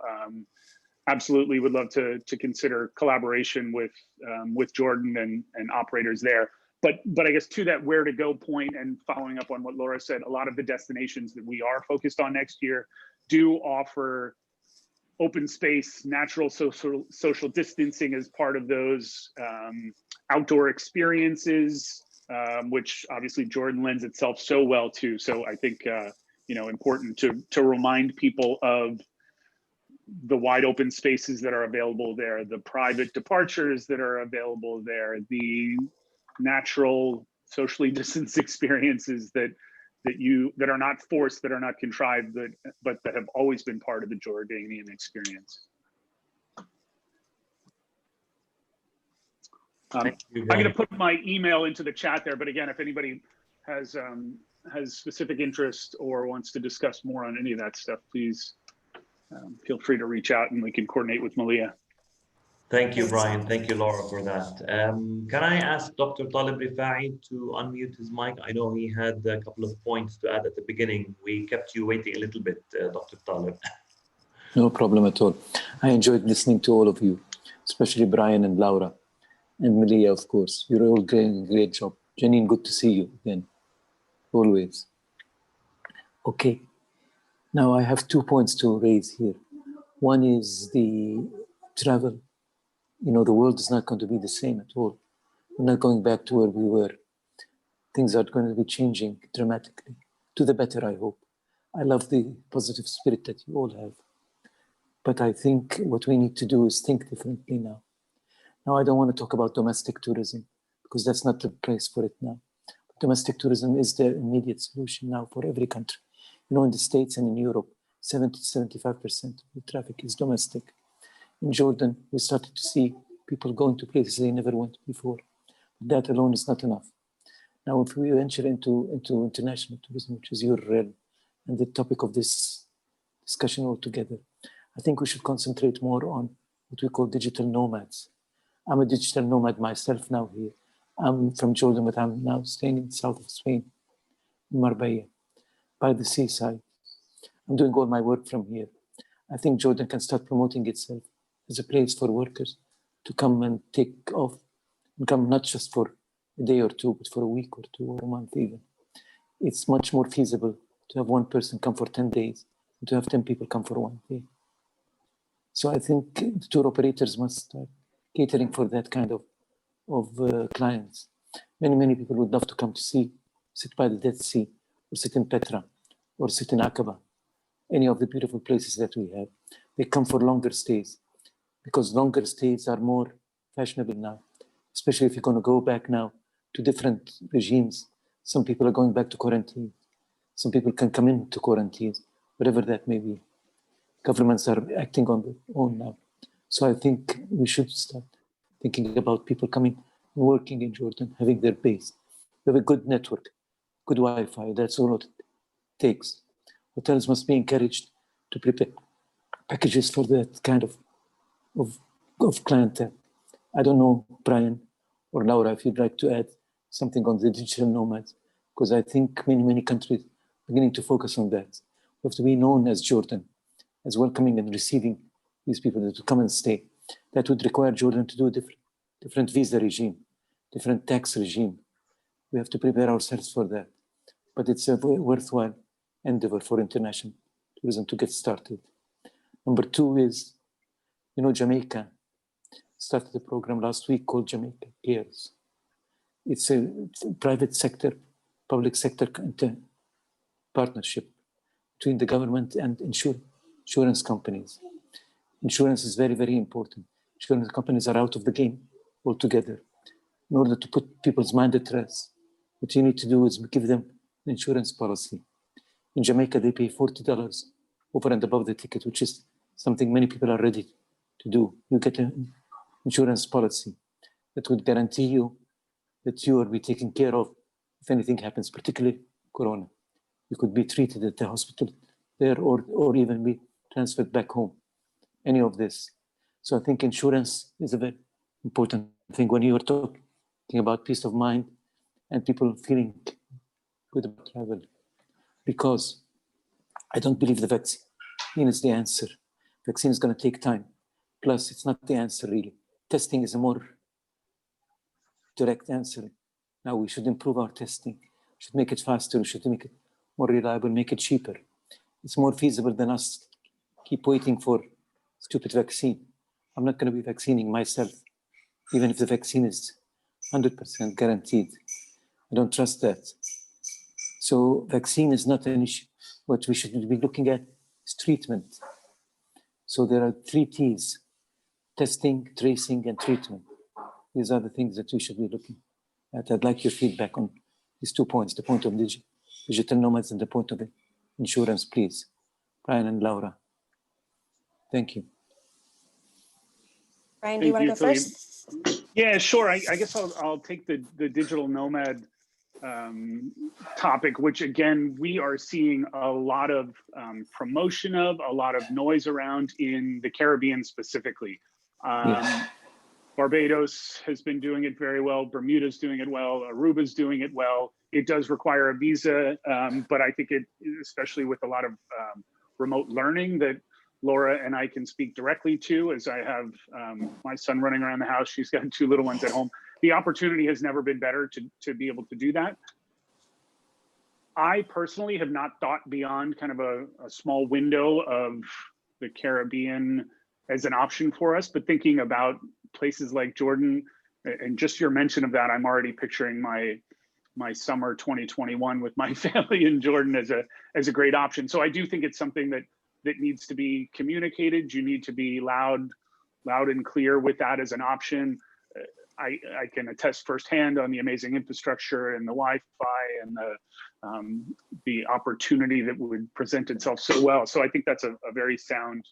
absolutely would love to consider collaboration with Jordan and operators there. But I guess to that Where to Go point, and following up on what Laura said, a lot of the destinations that we are focused on next year do offer open space, natural social distancing as part of those outdoor experiences, which obviously Jordan lends itself so well to. So I think important to remind people of the wide open spaces that are available there, the private departures that are available there, the natural socially distanced experiences that are not forced, that are not contrived, but that have always been part of the Jordanian experience. I'm going to put my email into the chat there, but again, if anybody has specific interest or wants to discuss more on any of that stuff, please feel free to reach out and we can coordinate with Malia. Thank you, Brian. Thank you, Laura, for that. Can I ask Dr. Talib Rifai to unmute his mic? I know he had a couple of points to add at the beginning. We kept you waiting a little bit, Dr. Talib. No problem at all. I enjoyed listening to all of you, especially Brian and Laura and Malia, of course. You're all doing a great job. Janine, good to see you again, always. Okay, now I have 2 points to raise here. One is the travel. You know, the world is not going to be the same at all. We're not going back to where we were. Things are going to be changing dramatically, to the better, I hope. I love the positive spirit that you all have. But I think what we need to do is think differently now. Now, I don't want to talk about domestic tourism because that's not the place for it now. Domestic tourism is the immediate solution now for every country. You know, in the States and in Europe, 70 to 75% of the traffic is domestic. In Jordan, we started to see people going to places they never went before. That alone is not enough. Now, if we venture into international tourism, which is your realm, and the topic of this discussion altogether, I think we should concentrate more on what we call digital nomads. I'm a digital nomad myself now here. I'm from Jordan, but I'm now staying in the south of Spain, in Marbella, by the seaside. I'm doing all my work from here. I think Jordan can start promoting itself as a place for workers to come and take off, and come not just for a day or two, but for a week or two or a month even. It's much more feasible to have one person come for 10 days than to have 10 people come for 1 day. So I think the tour operators must start catering for that kind of clients. Many people would love to come to sit by the Dead Sea, or sit in Petra, or sit in Aqaba, any of the beautiful places that we have. They come for longer stays, because longer stays are more fashionable now, especially if you're going to go back now to different regimes. Some people are going back to quarantine. Some people can come into quarantine, whatever that may be. Governments are acting on their own now. So I think we should start thinking about people coming and working in Jordan, having their base. We have a good network, good Wi-Fi, that's all it takes. Hotels must be encouraged to prepare packages for that kind of clientele. I don't know, Brian or Laura, if you'd like to add something on the digital nomads, because I think many countries are beginning to focus on that. We have to be known as Jordan, as welcoming and receiving these people to come and stay. That would require Jordan to do a different visa regime, different tax regime. We have to prepare ourselves for that. But it's a worthwhile endeavor for international tourism to get started. Number two is, you know, Jamaica started a program last week called Jamaica Cares. It's a private sector, public sector partnership between the government and insurance companies. Insurance is very important. Insurance companies are out of the game altogether. In order to put people's mind at rest, what you need to do is give them an insurance policy. In Jamaica, they pay $40 over and above the ticket, which is something many people are ready to do. You get an insurance policy that would guarantee you that you will be taken care of if anything happens, particularly Corona. You could be treated at the hospital there or even be transferred back home, any of this. So I think insurance is a very important thing when you are talking about peace of mind and people feeling good about travel. Because I don't believe the vaccine is the answer. Vaccine is going to take time. Plus, it's not the answer really. Testing is a more direct answer. Now we should improve our testing. We should make it faster. We should make it more reliable, make it cheaper. It's more feasible than us keep waiting for stupid vaccine. I'm not going to be vaccinating myself, even if the vaccine is 100% guaranteed. I don't trust that. So vaccine is not an issue. What we should be looking at is treatment. So there are 3 T's: testing, tracing, and treatment. These are the things that we should be looking at. I'd like your feedback on these 2 points, the point of digital nomads and the point of insurance, please. Brian and Laura. Thank you. Brian, do you want to go Philippe. first? Yeah, sure. I guess I'll take the digital nomad topic, which again, we are seeing a lot of promotion of, a lot of noise around in the Caribbean specifically. Yes. Barbados has been doing it very well. Bermuda's doing it well. Aruba's doing it well. It does require a visa, but I think it, especially with a lot of remote learning that Laura and I can speak directly to, as I have my son running around the house. She's got 2 little ones at home. The opportunity has never been better to be able to do that. I personally have not thought beyond kind of a small window of the Caribbean as an option for us, but thinking about places like Jordan, and just your mention of that, I'm already picturing my summer 2021 with my family in Jordan as a great option. So I do think it's something that needs to be communicated. You need to be loud and clear with that as an option. I can attest firsthand on the amazing infrastructure and the Wi-Fi and the opportunity that would present itself so well. So I think that's a very sound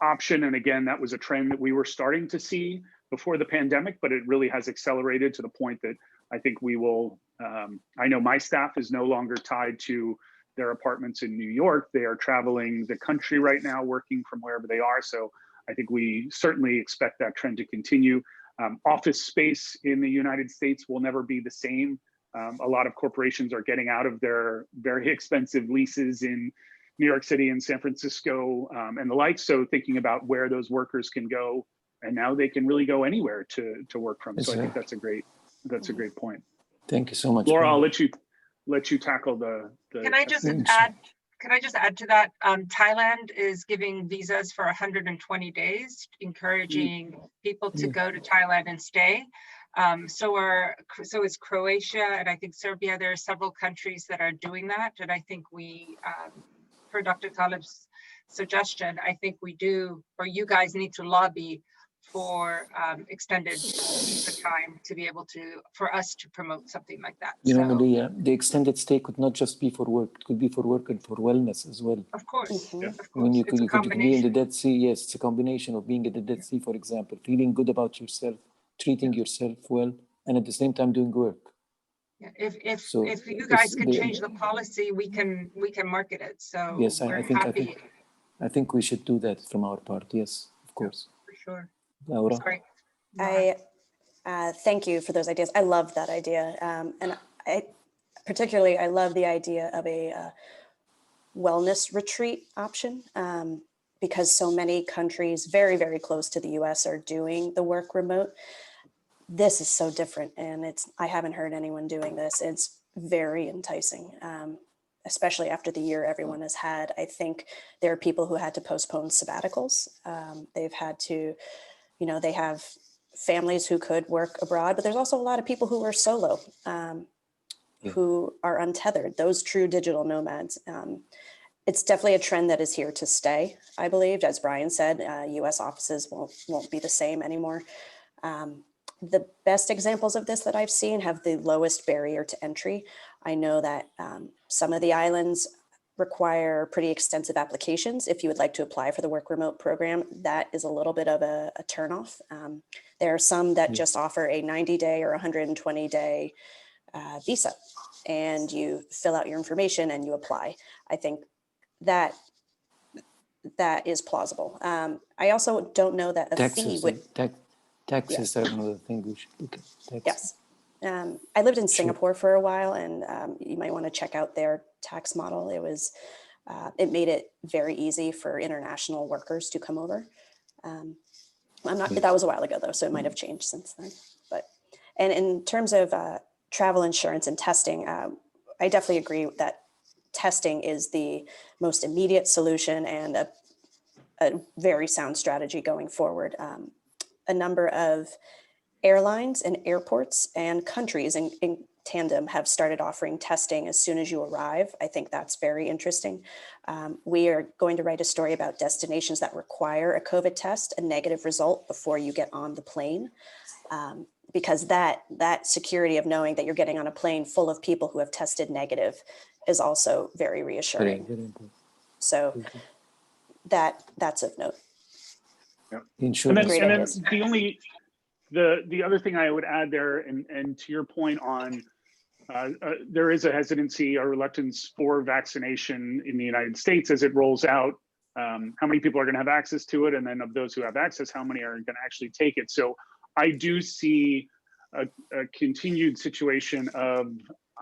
option. And again, that was a trend that we were starting to see before the pandemic, but it really has accelerated to the point that I think we will, I know my staff is no longer tied to their apartments in New York. They are traveling the country right now, working from wherever they are. So I think we certainly expect that trend to continue. Office space in the United States will never be the same. A lot of corporations are getting out of their very expensive leases in New York City and San Francisco and the like. So thinking about where those workers can go, and now they can really go anywhere to work from. So I think that's a great point. Thank you so much, Laura. Brian. I'll let you tackle the Can I just add to that? Thailand is giving visas for 120 days, encouraging people to go to Thailand and stay. So is Croatia, and I think Serbia. There are several countries that are doing that, and I think we, for Dr. Talib's suggestion, I think we do, or you guys need to lobby for extended visa time to be able to, for us to promote something like that. You know, Malia, the extended stay could not just be for work, it could be for work and for wellness as well. Of course, Mm-hmm. of course. When you It's a could be in the combination. Dead Sea, yes, it's a combination of being at the Dead Sea, for example, feeling good about yourself, treating yourself well, and at the same time doing work. Yeah, if you guys can change the policy, we can market it. So yes, we're happy. I think we should do that from our part. Yes, of course. For sure. Laura? Sorry. I thank you for those ideas. I love that idea. And I love the idea of a wellness retreat option because so many countries very, very close to the US are doing the work remote. This is so different, and I haven't heard anyone doing this. It's very enticing, especially after the year everyone has had. I think there are people who had to postpone sabbaticals. They've had to, they have families who could work abroad, but there's also a lot of people who are solo, who are untethered, those true digital nomads. It's definitely a trend that is here to stay, I believe. As Brian said, US offices won't be the same anymore. The best examples of this that I've seen have the lowest barrier to entry. I know that some of the islands require pretty extensive applications. If you would like to apply for the work remote program, that is a little bit of a turnoff. There are some that just offer a 90-day or 120-day visa, and you fill out your information and you apply. I think that is plausible. I also don't know that a fee would... Taxes are another thing we should look at. Yes. I lived in Singapore for a while, and you might want to check out their tax model. It made it very easy for international workers to come over. That was a while ago though, so it might have changed since then. And in terms of travel insurance and testing, I definitely agree that testing is the most immediate solution and a very sound strategy going forward. A number of airlines and airports and countries, tandem have started offering testing as soon as you arrive. I think that's very interesting. We are going to write a story about destinations that require a COVID test, a negative result before you get on the plane. Because that security of knowing that you're getting on a plane full of people who have tested negative is also very reassuring. Very important. So that's of note. Yeah. Insurance. And then the other thing I would add there, and to your point on, there is a hesitancy or reluctance for vaccination in the United States as it rolls out. How many people are going to have access to it, and then of those who have access, how many are going to actually take it? So I do see a continued situation of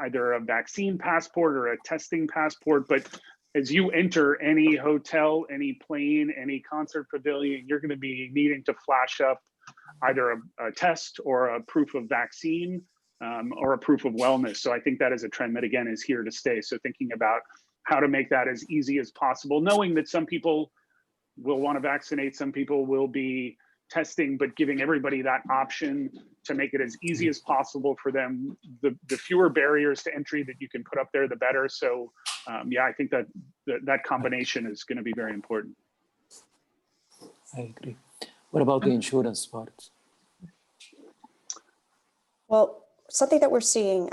either a vaccine passport or a testing passport. But as you enter any hotel, any plane, any concert pavilion, you're going to be needing to flash up either a test or a proof of vaccine or a proof of wellness. So I think that is a trend that, again, is here to stay. So thinking about how to make that as easy as possible, knowing that some people will want to vaccinate, some people will be testing, but giving everybody that option to make it as easy as possible for them. The fewer barriers to entry that you can put up there, the better. So yeah, I think that combination is going to be very important. I agree. What about the insurance part? Well, something that we're seeing,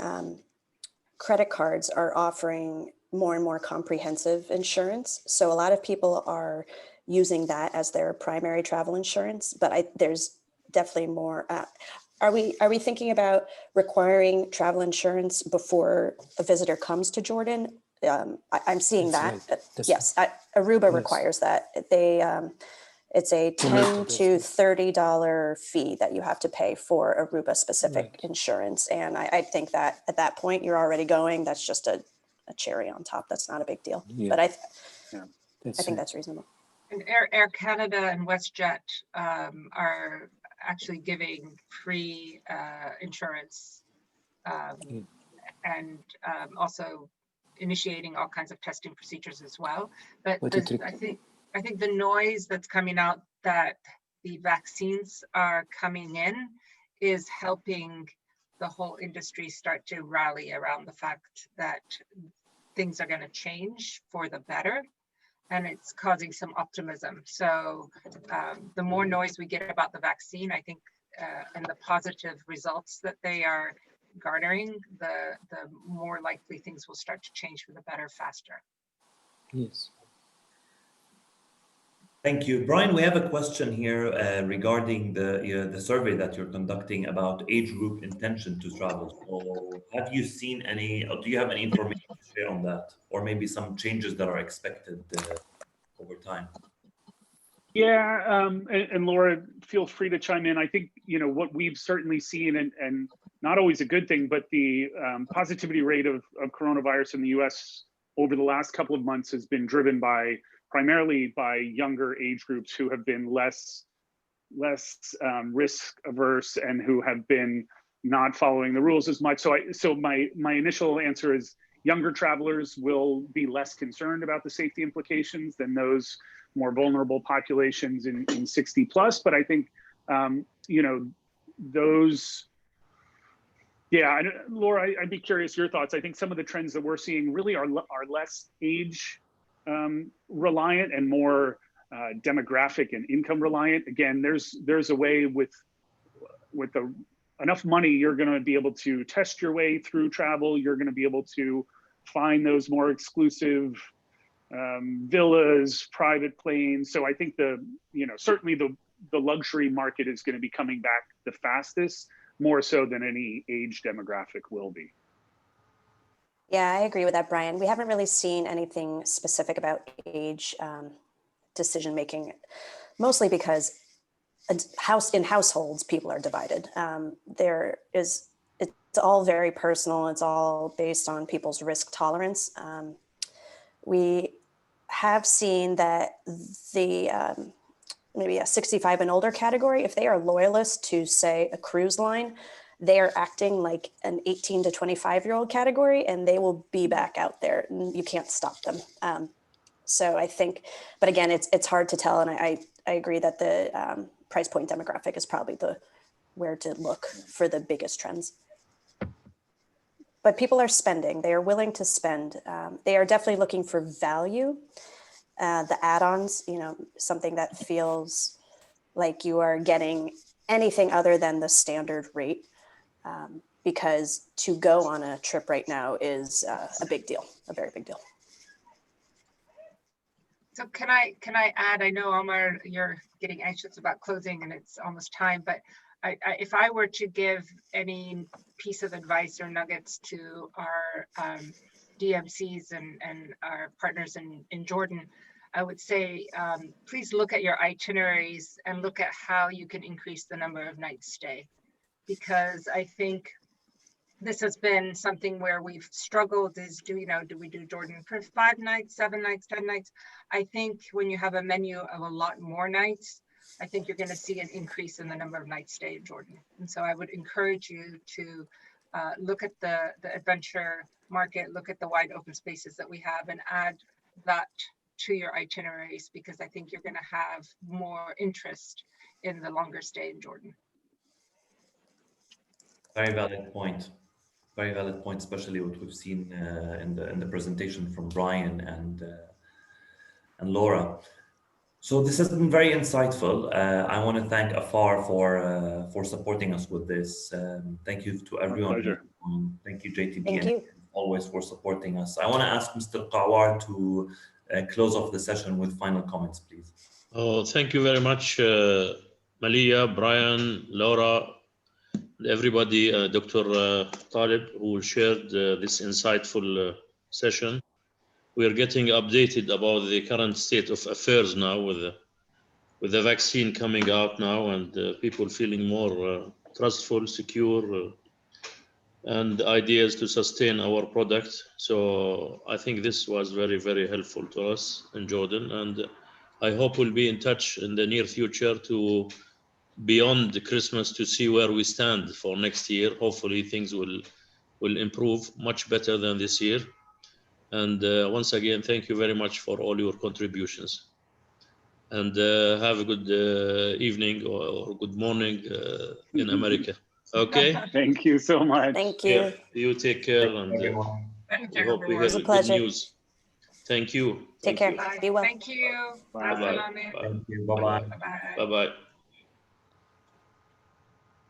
credit cards are offering more and more comprehensive insurance. So a lot of people are using that as their primary travel insurance, but there's definitely more. Are we thinking about requiring travel insurance before a visitor comes to Jordan? I'm seeing That's that. right. Yes, Aruba requires that. It's a $10 to $30 fee that you have to pay for Aruba specific insurance. And I think that at that point you're already going, that's just a cherry on top. That's not a big deal. Yeah. But I That's think that's reasonable. And Air Canada and WestJet are actually giving free insurance and also initiating all kinds of testing procedures as well. But I think the noise that's coming out that the vaccines are coming in is helping the whole industry start to rally around the fact that things are going to change for the better. And it's causing some optimism. So the more noise we get about the vaccine, I think, and the positive results that they are garnering, the more likely things will start to change for the better faster. Yes. Thank you. Brian, we have a question here regarding the survey that you're conducting about age group intention to travel. So have you seen any, or do you have any information to share on that? Or maybe some changes that are expected over time? Yeah, and Laura, feel free to chime in. I think, what we've certainly seen, and not always a good thing, but the positivity rate of coronavirus in the US over the last couple of months has been driven primarily by younger age groups who have been less risk averse and who have been not following the rules as much. So my initial answer is younger travelers will be less concerned about the safety implications than those more vulnerable populations in 60 plus. But I think, those, yeah, Laura, I'd be curious your thoughts. I think some of the trends that we're seeing really are less age reliant and more demographic and income reliant. Again, there's a way with enough money, you're going to be able to test your way through travel. You're going to be able to find those more exclusive villas, private planes. So I think certainly the luxury market is going to be coming back the fastest, more so than any age demographic will be. Yeah, I agree with that, Brian. We haven't really seen anything specific about age decision-making, mostly because in households, people are divided. It's all very personal. It's all based on people's risk tolerance. We have seen that the maybe a 65 and older category, if they are loyalists to, say, a cruise line, they are acting like an 18 to 25-year-old category, and they will be back out there. You can't stop them. So I think, but again, it's hard to tell, and I agree that the price point demographic is probably where to look for the biggest trends. but people are spending. They are willing to spend. They are definitely looking for value. The add-ons, something that feels like you are getting anything other than the standard rate, because to go on a trip right now is a big deal, a very big deal. So can I add, I know Omar, you're getting anxious about closing and it's almost time, but if I were to give any piece of advice or nuggets to our DMCs and our partners in Jordan, I would say, please look at your itineraries and look at how you can increase the number of nights stay. Because I think this has been something where we've struggled is, do we do Jordan for 5 nights, 7 nights, 10 nights? I think when you have a menu of a lot more nights, I think you're going to see an increase in the number of nights stay in Jordan. And so I would encourage you to look at the adventure market, look at the wide open spaces that we have and add that to your itineraries, because I think you're going to have more interest in the longer stay in Jordan. Very valid point. Very valid point, especially what we've seen in the presentation from Brian and Laura. So this has been very insightful. I want to thank Afar for supporting us with this. Thank you to everyone. My pleasure. Thank you, JTBNA, Thank you. always for supporting us. I want to ask Mr. Qawar to close off the session with final comments, please. Oh, thank you very much, Malia, Brian, Laura, everybody, Dr. Talib, who shared this insightful session. We are getting updated about the current state of affairs now with the vaccine coming out now and people feeling more trustful, secure, and ideas to sustain our product. So I think this was very, very helpful to us in Jordan. And I hope we'll be in touch in the near future to beyond Christmas to see where we stand for next year. Hopefully things will improve much better than this year. And once again, thank you very much for all your contributions. And have a good evening or good morning in America. Okay? Thank you so much. Thank you. Yeah, you take care, and Thank we you, hope we everyone. get was a good pleasure. news. Thank you. Take Thank care. you. Bye. Be well. Thank you. Bye. Bye-bye. Thank you. Bye-bye. Bye-bye. Bye-bye.